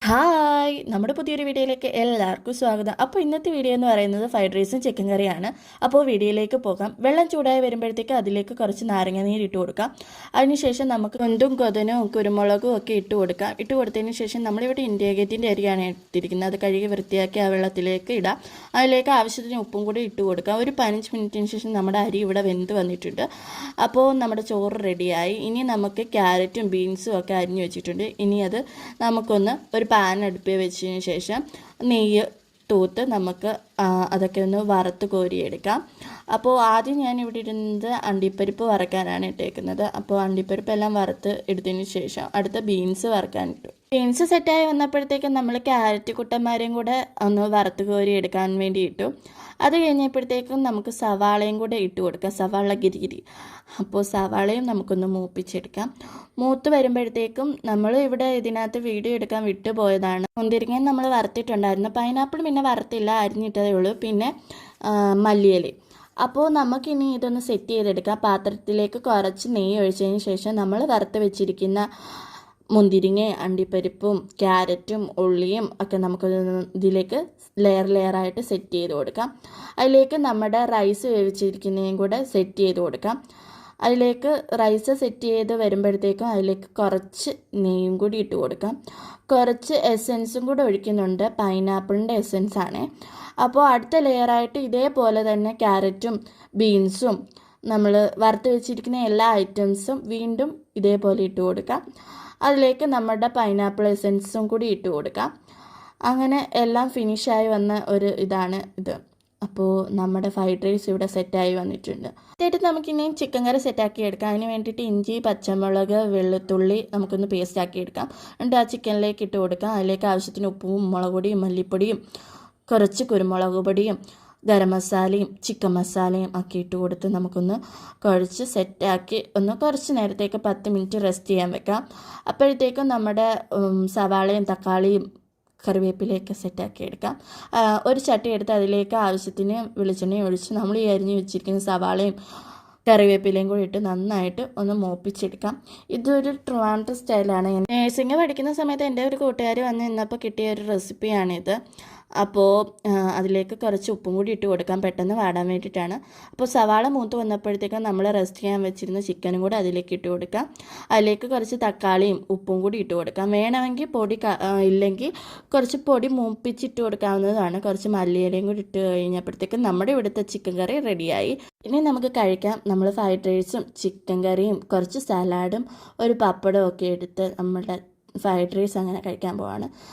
Hi നമ്മുടെ പുതിയൊരു വീഡിയോയിലേക്ക് എല്ലാവർക്കും സ്വാഗതം. അപ്പോൾ ഇന്നത്തെ വീഡിയോ എന്ന് പറയുന്നത് ഫ്രൈഡ് റൈസും ചിക്കൻ കറിയാണ്. അപ്പോൾ വീഡിയോയിലേക്ക് പോകാം. വെള്ളം ചൂടായി വരുമ്പോഴത്തേക്ക് അതിലേക്ക് കുറച്ച് നാരങ്ങ നീര് ഇട്ട് കൊടുക്കാം. അതിനുശേഷം നമുക്ക് കൊന്തും കൊതനും കുരുമുളകും ഒക്കെ ഇട്ട് കൊടുക്കാം. ഇട്ട് കൊടുത്തതിന് ശേഷം നമ്മളിവിടെ ഇന്ത്യ ഗേറ്റിൻ്റെ അരിയാണ് എടുത്തിരിക്കുന്നത്. അത് കഴുകി വൃത്തിയാക്കി ആ വെള്ളത്തിലേക്ക് ഇടാം. അതിലേക്ക് ആവശ്യത്തിന് ഉപ്പും കൂടി ഇട്ട് കൊടുക്കാം. ഒരു 15 മിനിറ്റിന് ശേഷം നമ്മുടെ അരി ഇവിടെ വെന്ത് വന്നിട്ടുണ്ട്. അപ്പോൾ നമ്മുടെ ചോറ് റെഡിയായി. ഇനി നമുക്ക് ക്യാരറ്റും ബീൻസും ഒക്കെ അരിഞ്ഞു വെച്ചിട്ടുണ്ട്. ഇനി അത് നമുക്കൊന്ന് ഒരു പാൻ അടുപ്പിൽ വെച്ചതിന് ശേഷം നെയ്യ് തൂത്ത് നമുക്ക് അതൊക്കെ ഒന്ന് വറുത്ത് കോരിയെടുക്കാം. അപ്പോൾ ആദ്യം ഞാൻ ഇവിടെ ഇടുന്നത് അണ്ടിപ്പരിപ്പ് വറക്കാനാണ് ഇട്ടേക്കുന്നത്. അപ്പോൾ അണ്ടിപ്പരിപ്പ് എല്ലാം വറുത്ത് എടുത്തതിന് ശേഷം അടുത്ത ബീൻസ് വറക്കാൻ ഇട്ടു. ബീൻസ് സെറ്റായി വന്നപ്പോഴത്തേക്കും നമ്മൾ ക്യാരറ്റ് കുട്ടന്മാരെയും കൂടെ ഒന്ന് വറുത്ത് കോരി എടുക്കാൻ വേണ്ടി ഇട്ടു. അത് കഴിഞ്ഞപ്പോഴത്തേക്കും നമുക്ക് സവാളയും കൂടെ ഇട്ട് കൊടുക്കാം, സവാള ഗിരിഗിരി. അപ്പോൾ സവാളയും നമുക്കൊന്ന് മൂപ്പിച്ചെടുക്കാം. മൂത്ത് വരുമ്പോഴത്തേക്കും നമ്മൾ ഇവിടെ ഇതിനകത്ത് വീഡിയോ എടുക്കാൻ വിട്ടുപോയതാണ്. മുന്തിരിങ്ങയും നമ്മൾ വറുത്തിട്ടുണ്ടായിരുന്നു. പൈനാപ്പിൾ പിന്നെ വറുത്തില്ല, അരിഞ്ഞിട്ടതേ ഉള്ളൂ. പിന്നെ മല്ലിയില. അപ്പോൾ നമുക്കിനി ഇതൊന്ന് സെറ്റ് ചെയ്തെടുക്കാം. പാത്രത്തിലേക്ക് കുറച്ച് നെയ്യ് ഒഴിച്ചതിന് ശേഷം നമ്മൾ വറുത്ത് വെച്ചിരിക്കുന്ന മുന്തിരിങ്ങ, അണ്ടിപ്പരിപ്പും ക്യാരറ്റും ഉള്ളിയും ഒക്കെ നമുക്ക് ഇതിലേക്ക് ലെയറായിട്ട് സെറ്റ് ചെയ്ത് കൊടുക്കാം. അതിലേക്ക് നമ്മുടെ റൈസ് വേവിച്ചിരിക്കുന്നതും കൂടെ സെറ്റ് ചെയ്ത് കൊടുക്കാം. അതിലേക്ക് റൈസ് സെറ്റ് ചെയ്ത് വരുമ്പോഴത്തേക്കും അതിലേക്ക് കുറച്ച് നെയ്യും കൂടി ഇട്ട് കൊടുക്കാം. കുറച്ച് എസൻസും കൂടെ ഒഴിക്കുന്നുണ്ട്, പൈനാപ്പിളിൻ്റെ എസൻസാണ്. അപ്പോൾ അടുത്ത ലെയറായിട്ട് ഇതേപോലെ തന്നെ ക്യാരറ്റും ബീൻസും നമ്മൾ വറുത്ത് വെച്ചിരിക്കുന്ന എല്ലാ ഐറ്റംസും വീണ്ടും ഇതേപോലെ ഇട്ട് കൊടുക്കാം. അതിലേക്ക് നമ്മുടെ പൈനാപ്പിൾ എസൻസും കൂടി ഇട്ട് കൊടുക്കാം. അങ്ങനെ എല്ലാം ഫിനിഷായി വന്ന ഒരു ഇതാണ് ഇത്. അപ്പോൾ നമ്മുടെ ഫ്രൈഡ് റൈസ് ഇവിടെ സെറ്റായി വന്നിട്ടുണ്ട്. എന്നിട്ട് നമുക്കിനി ചിക്കൻ കറി സെറ്റാക്കി എടുക്കാം. അതിന് വേണ്ടിയിട്ട് ഇഞ്ചി, പച്ചമുളക്, വെളുത്തുള്ളി നമുക്കൊന്ന് പേസ്റ്റാക്കി എടുക്കാം. എന്നിട്ട് ആ ചിക്കനിലേക്ക് ഇട്ട് കൊടുക്കാം. അതിലേക്ക് ആവശ്യത്തിന് ഉപ്പും മുളക് പൊടിയും മല്ലിപ്പൊടിയും കുറച്ച് കുരുമുളക് പൊടിയും ഗരം മസാലയും ചിക്കൻ മസാലയും ഒക്കെ ഇട്ട് കൊടുത്ത് നമുക്കൊന്ന് കുഴച്ച് സെറ്റാക്കി ഒന്ന് കുറച്ച് നേരത്തേക്ക് 10 മിനിറ്റ് റെസ്റ്റ് ചെയ്യാൻ വെക്കാം. അപ്പോഴത്തേക്കും നമ്മുടെ സവാളയും തക്കാളിയും കറിവേപ്പിലയൊക്കെ സെറ്റാക്കി എടുക്കാം. ഒരു ചട്ടി എടുത്ത് അതിലേക്ക് ആവശ്യത്തിന് വെളിച്ചെണ്ണ ഒഴിച്ച് നമ്മൾ ഈ അരിഞ്ഞ് വെച്ചിരിക്കുന്ന സവാളയും കറിവേപ്പിലയും കൂടി ഇട്ട് നന്നായിട്ട് ഒന്ന് മൂപ്പിച്ചെടുക്കാം. ഇതൊരു ട്രിവാൻഡ്രം സ്റ്റൈലാണ്. നേഴ്സിംഗ് പഠിക്കുന്ന സമയത്ത് എൻ്റെ ഒരു കൂട്ടുകാർ വന്ന് നിന്നപ്പോൾ കിട്ടിയ ഒരു റെസിപ്പിയാണിത്. അപ്പോൾ അതിലേക്ക് കുറച്ച് ഉപ്പും കൂടി ഇട്ട് കൊടുക്കാം, പെട്ടെന്ന് വാടാൻ വേണ്ടിയിട്ടാണ്. അപ്പോൾ സവാള മൂത്ത് വന്നപ്പോഴത്തേക്കും നമ്മൾ റെസ്റ്റ് ചെയ്യാൻ വെച്ചിരുന്ന ചിക്കനും കൂടി അതിലേക്ക് ഇട്ട് കൊടുക്കാം. അതിലേക്ക് കുറച്ച് തക്കാളിയും ഉപ്പും കൂടി ഇട്ട് കൊടുക്കാം. വേണമെങ്കിൽ പൊടി ഇല്ലെങ്കിൽ കുറച്ച് പൊടി മൂപ്പിച്ചിട്ട് കൊടുക്കാവുന്നതാണ്. കുറച്ച് മല്ലിയിലയും കൂടി ഇട്ട് കഴിഞ്ഞപ്പോഴത്തേക്കും നമ്മുടെ ഇവിടുത്തെ ചിക്കൻ കറി റെഡിയായി. ഇനി നമുക്ക് കഴിക്കാം. നമ്മൾ ഫ്രൈഡ് റൈസും ചിക്കൻ കറിയും കുറച്ച് സലാഡും ഒരു പപ്പടവും ഒക്കെ എടുത്ത് നമ്മുടെ ഫ്രൈഡ് റൈസ് അങ്ങനെ കഴിക്കാൻ പോവാണ്.